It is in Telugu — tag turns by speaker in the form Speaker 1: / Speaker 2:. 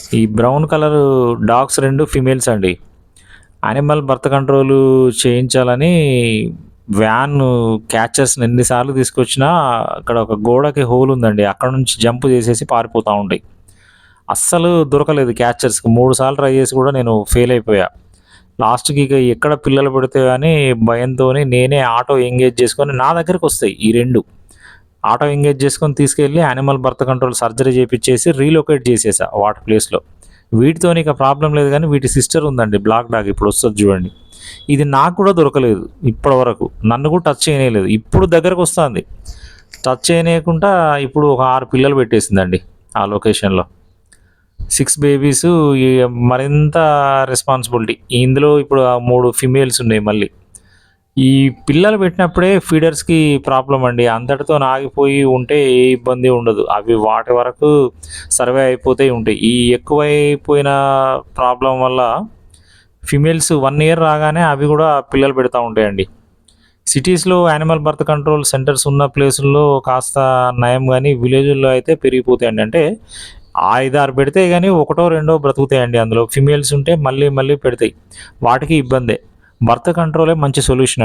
Speaker 1: ఈ బ్రౌన్ కలరు డాగ్స్ 2 ఫీమేల్స్ అండి. యానిమల్ బర్త్ కంట్రోలు చేయించాలని వ్యాను క్యాచర్స్‌ని ఎన్ని సార్లు తీసుకొచ్చినా అక్కడ ఒక గోడకి హోల్ ఉందండి. అక్కడ నుంచి జంప్ చేసేసి పారిపోతా ఉంటాయి. అస్సలు దొరకలేదు క్యాచర్స్‌కి. 3 సార్లు ట్రై చేసి కూడా నేను ఫెయిల్ అయిపోయా. లాస్ట్‌కి ఇక ఎక్కడ పిల్లలు పడితే అని భయంతోని నేనే ఆటో ఎంగేజ్ చేసుకొని నా దగ్గరకొస్తాయి ఈ 2. ఆటో ఎంగేజ్ చేసుకొని తీసుకెళ్ళి యానిమల్ బర్త్ కంట్రోల్ సర్జరీ చేపిచ్చేసి రీలొకేట్ చేసేసా వాటి ప్లేస్‌లో. వీటితోని ఇక ప్రాబ్లమ్ లేదు గానీ వీటి సిస్టర్ ఉందండి బ్లాక్ డాగ్ ఇప్పుడొస్తది చూడండి. ఇది నాకు కూడా దొరకలేదు ఇప్పటి వరకు. నన్ను కూడా టచ్ చేయనీయలేదు. ఇప్పుడు దగ్గరకొస్తాంది. టచ్ చేయనీయకుండా ఇప్పుడు ఒక 6 పిల్లలు పెట్టేసిందండి ఆ లొకేషన్‌లో. 6 బేబీసు ఈ మరింత రెస్పాన్సిబిలిటీ. ఇందులో ఇప్పుడు 3 ఫీమేల్స్ ఉన్నాయి మళ్ళీ. ఈ పిల్లలు పెట్టినప్పుడే ఫీడర్స్‌కి ప్రాబ్లమ్ అండి. అంతటితోని ఆగిపోయి ఉంటే ఏ ఇబ్బంది ఉండదు. అవి వాటి వరకు సర్వే అయిపోతాయి ఉంటాయి. ఈ ఎక్కువైపోయిన ప్రాబ్లమ్ వల్ల ఫీమేల్స్ 1 ఇయర్ రాగానే అవి కూడా పిల్లలు పెడతా ఉంటాయండి. సిటీస్‌లో యానిమల్ బర్త్ కంట్రోల్ సెంటర్స్ ఉన్న ప్లేసుల్లో కాస్త నయం గానీ, విలేజుల్లో అయితే పెరిగిపోతాయండి. అంటే 5, 6 పెడితే గానీ ఒకటో, రెండో బ్రతుకుతాయండి అందులో. ఫీమేల్స్ ఉంటే మళ్ళీ మళ్ళీ పెడతాయి. వాటికి ఇబ్బందే. బర్త్ కంట్రోలే మంచి సొల్యూషన్.